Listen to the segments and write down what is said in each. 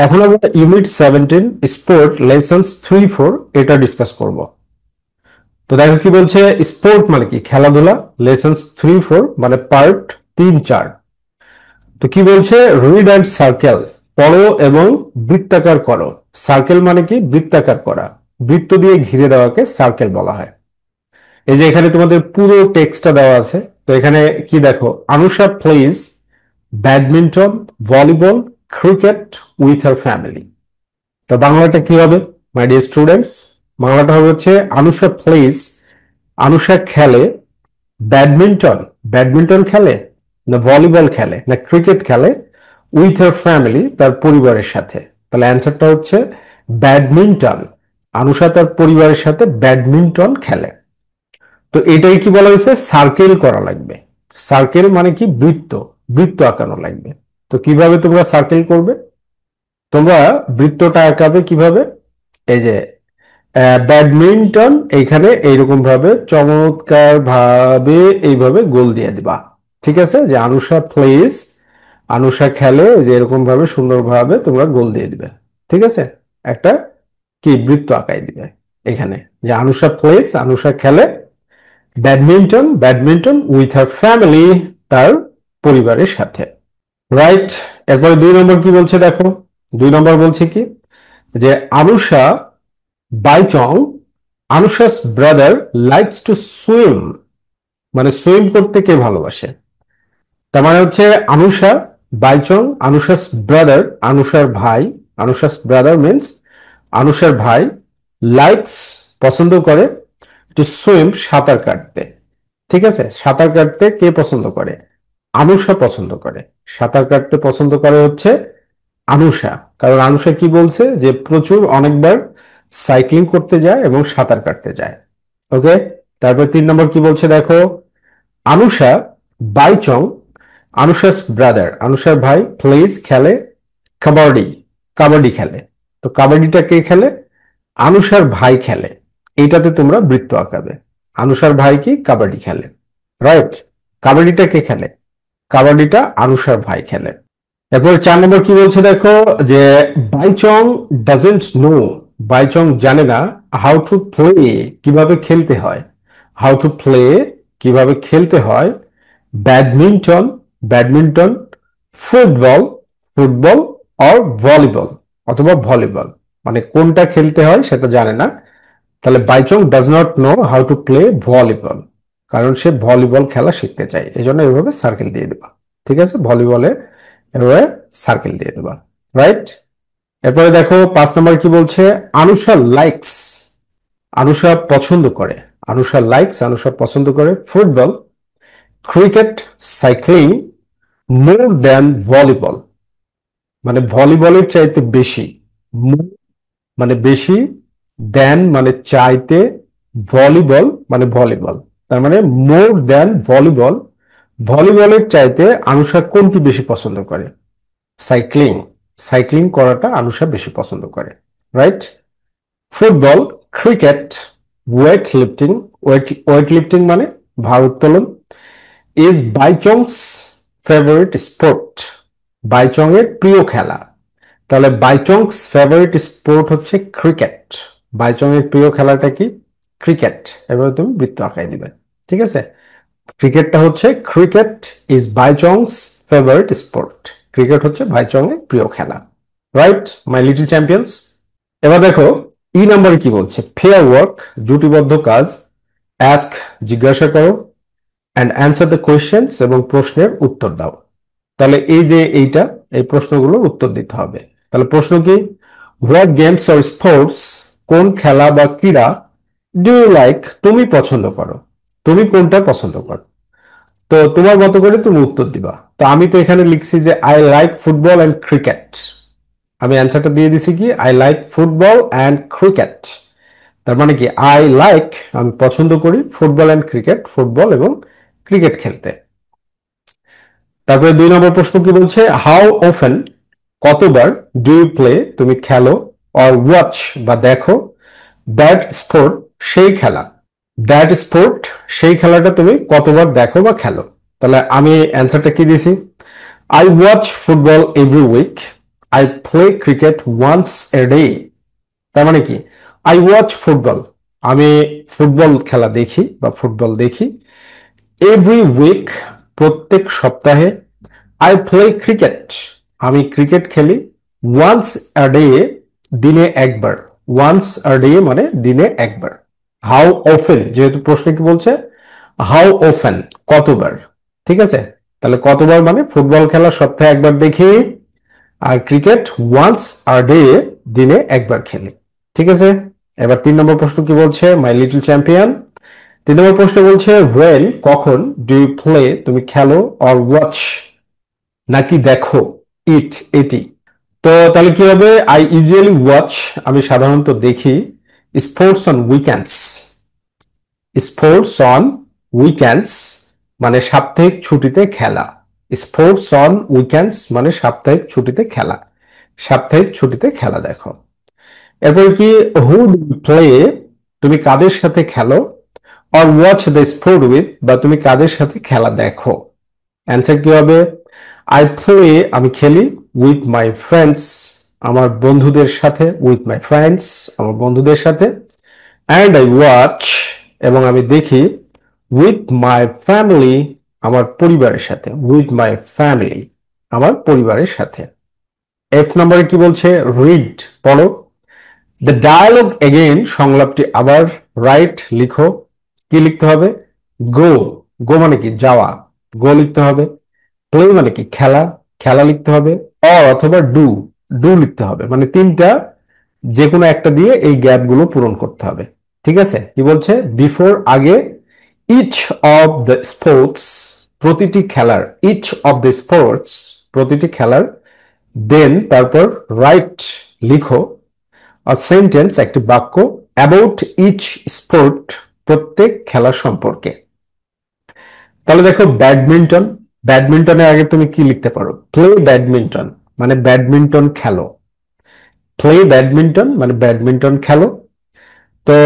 এখন আমরা unit 17 sport lessons 3-4 এটা ডিসকাস করব। তো দেখো কি বলছে, স্পোর্ট মানে কি খেলাধুলা, লেসন্স 3-4 মানে পার্ট 3-4। তো কি বলছে, রিড অ্যান্ড সার্কেল, পড়ো এবং বৃত্তাকার করো। সার্কেল মানে কি বৃত্তাকার করা, বৃত্ত দিয়ে ঘিরে দেওয়াকে সার্কেল বলা হয়। এই যে এখানে তোমাদের পুরো টেক্সটটা দেওয়া আছে। তো এখানে কি দেখো, Anusha plays badminton, volleyball, cricket with her family. তো বাংলাটা কি হবে মাই ডিয়ার স্টুডেন্টস? বাংলাটা হবে হচ্ছে আনুষা প্লেজ, আনুষা খেলে ব্যাডমিন্টন, ব্যাডমিন্টন খেলে না ভলিবল খেলে না ক্রিকেট খেলে উইথ হার ফ্যামিলি, তার পরিবারের সাথে। তাহলে অ্যান্সারটা হচ্ছে ব্যাডমিন্টন। আনুষা তার পরিবারের সাথে ব্যাডমিন্টন খেলে। তো এটাই কি বলা হয়েছে, সার্কেল করা লাগবে। সার্কেল মানে কি বৃত্ত, বৃত্ত আঁকানো লাগবে। তো কিভাবে তোমরা সার্কেল করবে? তোমরা বৃত্তটা আঁকাবে কিভাবে? এই যে ব্যাডমিন্টন, এইখানে এইরকম ভাবে চমৎকার ভাবে এইভাবে গোল দিয়ে দিবা। ঠিক আছে, যে আনুষা প্লেস, আনুষা খেলে, যে এরকম ভাবে সুন্দরভাবে তোমরা গোল দিয়ে দিবে। ঠিক আছে, একটা কি বৃত্ত আঁকাই দিবে এখানে, যে আনুষা প্লেস, আনুষা খেলে badminton, badminton with her family, তার পরিবারের সাথে। রাইট। এরপরে 2 নম্বর কি বলছে দেখো, 2 নম্বর বলছে কি, যে Anusha Baichung, Anusha's brother likes to swim, মানে সুইম করতে কে ভালোবাসে। তার মানে হচ্ছে আনুষা বাইচং, আনুষাস ব্রাদার, আনুষার ভাই, আনুষাস ব্রাদার মিন্স আনুষার ভাই, লাইকস পছন্দ করে, টু সুইম সাঁতার কাটতে। ঠিক আছে, সাঁতার কাটতে কে পছন্দ করে? আনুষা পছন্দ করে। সাঁতার কাটতে পছন্দ করে হচ্ছে আনুষা, কারণ আনুষা কি বলছে, যে প্রচুর অনেকবার সাইক্লিং করতে যায় এবং সাঁতার কাটতে যায়। ওকে। তারপর 3 নম্বর কি বলছে দেখো, আনুষা বাইচং, আনুষাস ব্রাদার, আনুষার ভাই প্লেজ খেলে কাবাডি, কাবাডি খেলে। তো কাবাডিটা কে খেলে? আনুষার ভাই খেলে। এইটাতে তোমরা বৃত্ত আঁকাবে। আনুষার ভাই কি কাবাডি খেলে, রাইট। কাবাডিটা কে খেলে? কাবাডিটা আনুষার ভাই খেলে। এরপর 4 নম্বর কি বলছে দেখো, যে বাইচং ডাজেন্ট নো, বাইচং জানে না হাউ টু প্লে, কিভাবে খেলতে হয়। হাউ টু প্লে, কিভাবে খেলতে হয় ব্যাডমিন্টন, ব্যাডমিন্টন, ফুটবল, ফুটবল আর ভলিবল, অথবা ভলিবল, মানে কোনটা খেলতে হয় সেটা জানে না। তাহলে Baichung does not know how to play volleyball, কারণ সে ভলিবল খেলা শিখতে চায়, এই জন্য এভাবে সার্কেল দিয়ে দেবা। ঠিক আছে, ভলিবলে এভাবে সার্কেল দিয়ে দেবা, রাইট। এরপরে দেখো 5 নম্বর কি বলছে, আনুষা লাইকস, আনুষা পছন্দ করে, আনুষা লাইকস, আনুষা পছন্দ করে football, cricket, cycling more than volleyball, মানে ভলিবলের চাইতে বেশি, মানে বেশি, দেন মানে চাইতে, ভলিবল মানে ভলিবল, তার মানে মোর দেন ভলিবল, ভলিবলের চাইতে আনুষা কোনটি বেশি পছন্দ করে? সাইক্লিং, সাইক্লিং করাটা আনুষা বেশি পছন্দ করে, right. Football, cricket, weight lifting, weight lifting মানে ভারোত্তোলন, is Baichung's favourite sport, Baichung এর প্রিয় খেলা। তাহলে বাইচংস ফেভারিট স্পোর্ট হচ্ছে ক্রিকেট, বাইচং এর প্রিয় খেলাটা কি? ক্রিকেট। এবার তুমি বৃত্ত আঁকাই দিবে। ঠিক আছে, ক্রিকেটটা হচ্ছে, cricket is Baichung's favourite sport, cricket হচ্ছে বাইচং এর প্রিয় খেলা, রাইট মাই লিটল চ্যাম্পিয়ন্স। এবার দেখো ই নাম্বারে কি বলছে, ফেয়ার ওয়ার্ক, জুটিবদ্ধ কাজ, অ্যাস্ক জিজ্ঞাসা করো, অ্যান্ড অ্যান্সার দ্য কোয়েশ্চেন্স, এবং প্রশ্নের উত্তর দাও। তাহলে এই যে এইটা, এই প্রশ্নগুলোর উত্তর দিতে হবে। তাহলে প্রশ্ন কি, হোয়াট গেমস অর স্পোর্টস, কোন খেলা বা ক্রীড়া, ডু ইউ লাইক, তুমি পছন্দ করো, তুমি কোনটা পছন্দ করো। তো তোমার মতো করে তুমি উত্তর দিবা। তো আমি তো এখানে লিখছি যে I like football and cricket, আমি অ্যান্সারটা দিয়ে দিছি কি, I like football and cricket. তার মানে কি, আই লাইক আমি পছন্দ করি ফুটবল অ্যান্ড ক্রিকেট, ফুটবল এবং ক্রিকেট খেলতে। তারপরে 2 নম্বর প্রশ্ন কি বলছে, হাউ অফেন, কতবার, ডু ইউ প্লে তুমি খেলো, অর ওয়াচ বা দেখো, দ্যাট স্পোর্ট সেই খেলা, দ্যাট স্পোর্ট সেই খেলাটা তুমি কতবার দেখো বা খেলো। তাহলে আমি অ্যান্সারটা কি দিছি, I watch football every week, I play cricket once a day. তার মানে কি, আই ওয়াচ ফুটবল, আমি ফুটবল খেলা দেখি বা ফুটবল দেখি। এভরি উইক, প্রত্যেক সপ্তাহে। আই প্লে ক্রিকেট, আমি ক্রিকেট খেলি। ওয়ান্স আ ডে, দিনে একবার। ওয়ান্স আ ডে মানে দিনে একবার। হাউ অফেন, যেহেতু প্রশ্ন কি বলছে, হাউ অফেন, কতবার। ঠিক আছে, তাহলে কতবার মানে ফুটবল খেলা সপ্তাহে একবার দেখি, আর ক্রিকেট ওয়ান্স আ ডে, দিনে একবার খেলি। ঠিক আছে, এবার 3 নম্বর প্রশ্ন কি বলছে, মাই লিটল চ্যাম্পিয়ন। 3 নম্বর প্রশ্ন বলছে ওয়েন, কখন, ডু ইউ প্লে, তুমি খেলো, অর ওয়াচ, নাকি দেখো, ইট, এটি। তো তাহলে কি হবে, আই ইউজুয়ালি ওয়াচ, আমি সাধারণত দেখি, sports on weekends. Sports on weekends মানে সাপ্তাহিক ছুটিতে খেলা। স্পোর্টস অন উইকেন্ডস মানে সাপ্তাহিক ছুটিতে খেলা। সাপ্তাহিক ছুটিতে খেলা দেখো। এরপর কি, হু ডু ইউ প্লে, তুমি কাদের সাথে খেলো, or watch the sport with, বা তুমি কাদের সাথে খেলা দেখো। অ্যান্সার কি হবে, আই প্লে, আমি খেলি, উইথ মাই ফ্রেন্ডস, আমার বন্ধুদের সাথে, উইথ মাই ফ্রেন্ডস, আমার বন্ধুদের সাথে। অ্যান্ড আই ওয়াচ, এবং আমি দেখি, উইথ মাই ফ্যামিলি, আমার পরিবারের সাথে, উইথ মাই ফ্যামিলি, আমার পরিবারের সাথে। এফ নম্বরে কি বলছে, রিড, পড়ো। দ্য ডায়ালগ এগেইন, সংলাপটি আবার। রাইট, লিখো। কি লিখতে হবে, গো, গো মানে কি যাওয়া, গো লিখতে হবে। প্লে মানে কি খেলা, খেলা লিখতে হবে। অর অথবা ডু, ডু লিখতে হবে। মানে তিনটা যে কোনো একটা দিয়ে এই গ্যাপ গুলো পূরণ করতে হবে। ঠিক আছে, কি বলছে, বিফোর, আগে, ইচ অফ দ্য স্পোর্টস, প্রতিটি খেলার, ইচ অফ দ্য স্পোর্টস, প্রতিটি খেলার। দেন, তারপর, রাইট, লিখো। আ সেন্টেন্স, একটি বাক্য। অ্যাবাউট ইচ স্পোর্ট, প্রত্যেক খেলা সম্পর্কে। তাহলে দেখো, ব্যাডমিন্টন, ব্যাডমিন্টনের আগে তুমি কি লিখতে পারো, প্লে ব্যাডমিন্টন, মানে ব্যাডমিন্টন খেলো। প্লে ব্যাডমিন্টন মানে ব্যাডমিন্টন খেলো। তো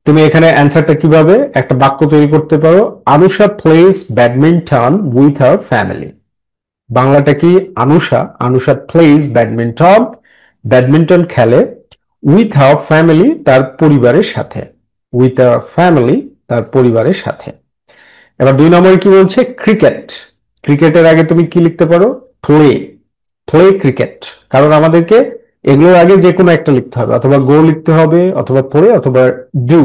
তুমি এখানে অ্যান্সারটা কিভাবে একটা বাক্য তৈরি করতে পারো, Anusha plays badminton with her family. বাংলাটা কি, Anusha, Anusha plays badminton, badminton খেলে, উইথ হার ফ্যামিলি, তার পরিবারের সাথে। উইথ হার ফ্যামিলি, তার পরিবারের সাথে। এবার 2 নম্বরে কি বলছে, ক্রিকেট। ক্রিকেটের আগে তুমি কি লিখতে পারো, প্লে, প্লে ক্রিকেট। কারণ আমাদেরকে এগুলোর আগে যে কোনো একটা লিখতে হবে, অথবা গো লিখতে হবে, অথবা প্লে, অথবা ডু।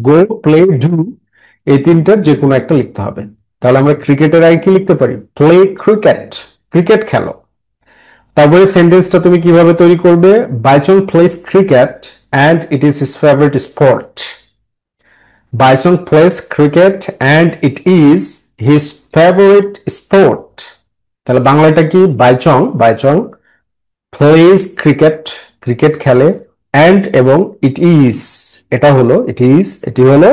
গো, প্লে, ডু, এই তিনটার যে কোনো একটা লিখতে হবে। তাহলে আমরা ক্রিকেটের আগে কি লিখতে পারি, প্লে ক্রিকেট, ক্রিকেট খেলো। তারপরে সেন্টেন্সটা তুমি কিভাবে তৈরি করবে, Baichung plays cricket and it is his favourite sport. Baichung plays cricket and it is his favourite sport. তাহলে বাংলাটা কি, Baichung, Baichung plays cricket, cricket খেলে, অ্যান্ড এবং ইট ইজ, এটা হলো, ইট ইজ, এটি হলো,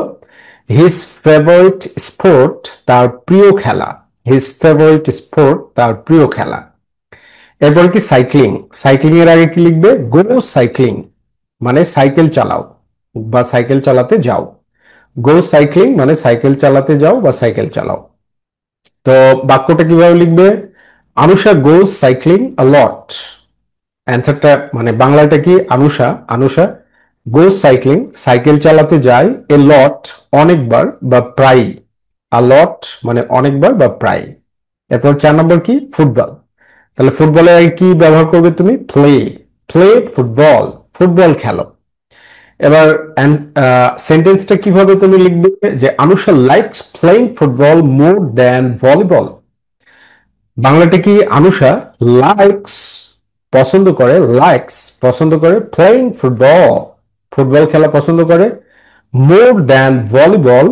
হিজ ফেভারিট স্পোর্ট, তার প্রিয় খেলা। হিজ ফেভারিট স্পোর্ট, তার প্রিয় খেলা। এরপর কি, সাইক্লিং। সাইক্লিং এর আগে কি লিখবে, গো সাইক্লিং, মানে সাইকেল চালাও বা সাইকেল চালাতে যাও। গো সাইক্লিং মানে সাইকেল চালাতে যাও বা সাইকেল চালাও। তো বাক্যটা কিভাবে লিখবে, আনুষা গোজ সাইক্লিং আ লট। অ্যান্সারটা মানে বাংলাটা কি, আনুষা, আনুষা গোজ সাইক্লিং, সাইকেল চালাতে যায়, এ লট, অনেকবার বা প্রায়। আ লট মানে অনেকবার বা প্রায়। এরপর 4 নম্বর কি, ফুটবল। তাহলে ফুটবলে কি ব্যবহার করবে তুমি, প্লে, প্লে ফুটবল, ফুটবল খেলো। এবার সেন্টেন্সটা কিভাবে তুমি লিখবে, যে Anusha likes playing football more than volleyball. বাংলাটা কি, আনুষা লাইকস, পছন্দ করে, লাইকস পছন্দ করে, প্লেইং ফুটবল, ফুটবল খেলা পছন্দ করে, মোর দ্যান ভলিবল,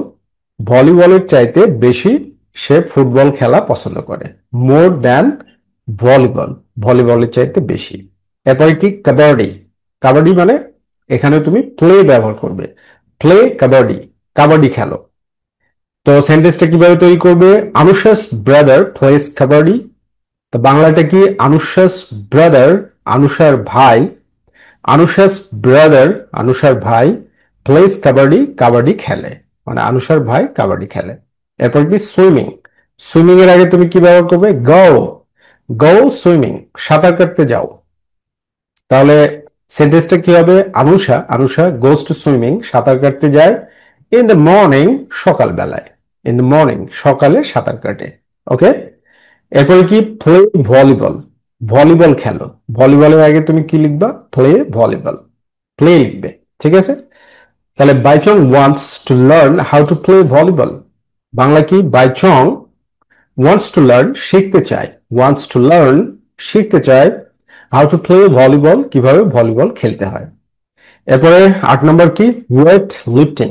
ভলিবলের চাইতে বেশি সে ফুটবল খেলা পছন্দ করে। মোর দ্যান ভলিবল, ভলিবলের চাইতে বেশি। এরপরে কি, কাবাডি। কাবাডি মানে এখানে তুমি প্লে ব্যবহার করবে, প্লে কাবাডি, কাবাডি খেলো। তো সেন্টেন্সটা কিভাবে তৈরি করবে, আনুষাস ব্রাদার প্লেস কাবাডি। তো বাংলাটা কি, আনুষাস ব্রাদার, আনুষার ভাই, আনুষাস ব্রাদার, আনুষার ভাই, প্লেস কাবাডি, কাবাডি খেলে, মানে আনুষার ভাই কাবাডি খেলে। এরপর কি, সুইমিং। সুইমিং এর আগে তুমি কি ব্যবহার করবে, গো, গো সুইমিং, সাঁতার কাটতে যাও। তাহলে সেন্টেন্সটা কি হবে? আনুষা গোজ টু সুইমিং, সাঁতার কাটতে যায়, ইন দ্য মর্নিং, সকালবেলায়, ইন দ্য মর্নিং, সকালে সাঁতার কাটে। ওকে, এরপরে কি? প্লে ভলিবল, ভলিবল খেলো। ভলিবলের আগে তুমি কি লিখবা? প্লে ভলিবল, প্লে লিখবে। ঠিক আছে, তাহলে Baichung wants to learn how to play volleyball. Bangla কি? বাইচং ওয়ান্টস টু লার্ন, শিখতে চায়, ওয়ান্টস টু লার্ন, শিখতে চায়, হাউ টু প্লে ভলিবল, কিভাবে ভলিবল খেলতে হয়। এরপরে 8 নম্বর কি? Weight lifting,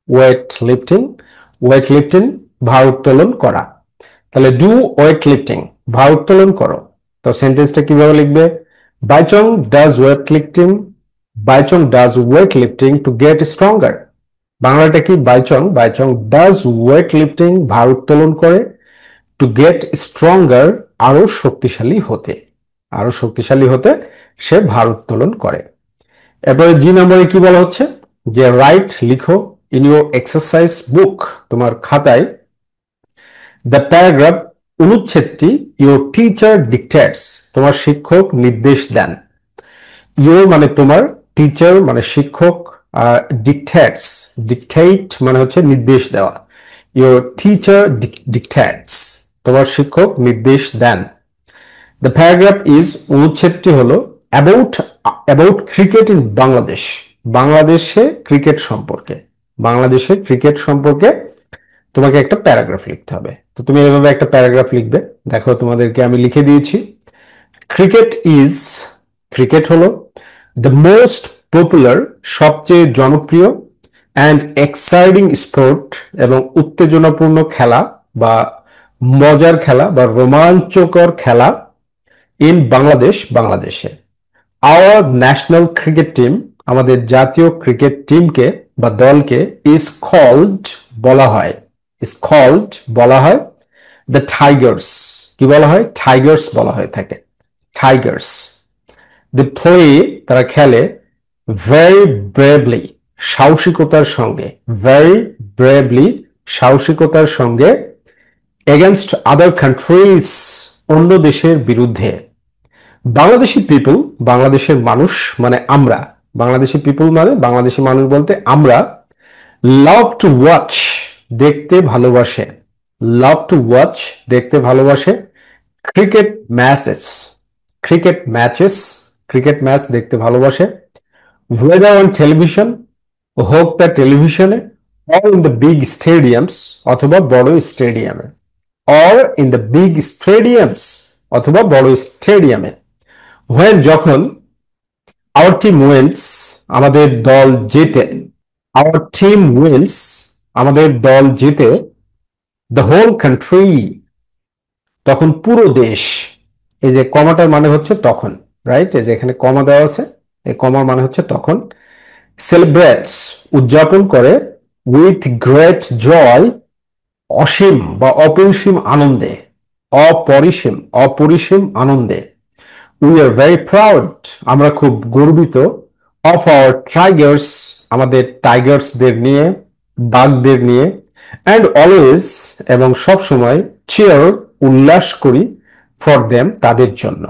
weight lifting, weight lifting ভার উত্তোলন করা। তাহলে ডু ওয়েট লিফটিং, ভার উত্তোলন করো। তো সেন্টেন্সটা কিভাবে লিখবে? Baichung does weight lifting, Baichung does weight lifting to get stronger. বাংলাটা কি? বাইচং ডাজ ওয়েট লিফটিং, ভার উত্তোলন করে, টু গেট স্ট্রঙ্গার, আরো শক্তিশালী হতে, আরো শক্তিশালী হতে সে ভার উত্তোলন করে। এরপরে জি নম্বরে কি বলা হচ্ছে? যে রাইট, লিখো, ইন ইউর এক্সারসাইজ বুক, তোমার খাতায়, দ্য প্যারাগ্রাফ, অনুচ্ছেদটি, ইউর টিচার ডিক্টেটস, তোমার শিক্ষক নির্দেশ দেন। ইউর মানে তোমার, টিচার মানে শিক্ষক, ডিক্টেটস, ডিক্টেট মানে হচ্ছে নির্দেশ দেওয়া। ইউর টিচার ডিক্টেটস, তোমার শিক্ষক নির্দেশ দেন। দ্য প্যারাগ্রাফ ইজ, অনুচ্ছেদটি হলো, about, about cricket in Bangladesh, বাংলাদেশে ক্রিকেট সম্পর্কে, বাংলাদেশে ক্রিকেট সম্পর্কে তোমাকে একটা প্যারাগ্রাফ লিখতে হবে। তো তুমি এভাবে একটা প্যারাগ্রাফ লিখবে। দেখো তোমাদেরকে আমি লিখে দিয়েছি। ক্রিকেট ইজ, ক্রিকেট হলো, দ্য মোস্ট পপুলার, সবচেয়ে জনপ্রিয়, অ্যান্ড এক্সাইটিং স্পোর্ট, এবং উত্তেজনাপূর্ণ খেলা বা মজার খেলা বা রোমাঞ্চকর খেলা, ইন বাংলাদেশ, বাংলাদেশে। আওয়ার ন্যাশনাল ক্রিকেট টিম, আমাদের জাতীয় ক্রিকেট টিমকে বা দলকে, ইজ কল্ড, বলা হয়, ইজ কল্ড বলা হয়, দ্য টাইগার্স, কি বলা হয়? টাইগার্স বলা হয়ে থাকে, টাইগার্স। দি প্লে, তারা খেলে, ভেরি ব্রেভলি, সাহসিকতার সঙ্গে, ভেরি ব্রেভলি, সাহসিকতার সঙ্গে, এগেনস্ট আদার কান্ট্রিজ, অন্য দেশের বিরুদ্ধে। বাংলাদেশি পিপল, বাংলাদেশের মানুষ মানে আমরা, বাংলাদেশি পিপল মানে বাংলাদেশি মানুষ বলতে আমরা, লাভ টু ওয়াচ, দেখতে ভালোবাসে, লাভ টু ওয়াচ, দেখতে ভালোবাসে, cricket matches, cricket matches, cricket match দেখতে ভালোবাসে, ওয়েদার অন টেলিভিশন, হোক তা টেলিভিশনে, অর ইন দ্য বিগ স্টেডিয়ামস, অথবা বড় স্টেডিয়ামে, অর ইন দ্য বিগ স্টেডিয়ামস, অথবা বড় স্টেডিয়ামে। হোয়েন, যখন, আওয়ার টিম উইন্স, আমাদের দল জেতে, আওয়ার টিম উইন্স, আমাদের দল জেতে, দ্য হোল কান্ট্রি, তখন পুরো দেশ। এই যে কমাটার মানে হচ্ছে তখন, রাইট? এই যে এখানে কমা দেওয়া আছে, এই কমার মানে হচ্ছে তখন। সেলিব্রেটস, উদযাপন করে, উইথ গ্রেট জয়, অসীম বা অপরিসীম আনন্দে, অপরিসীম, অপরিসীম আনন্দে। উই আর ভেরি প্রাউড, আমরা খুব গর্বিত, অফ আওয়ার টাইগার্স, আমাদের টাইগার্সদের নিয়ে, বাঘদের নিয়ে, অ্যান্ড অলওয়েজ, এবং সব সময়, চিয়ার, উল্লাস করি, ফর দেম, তাদের জন্য।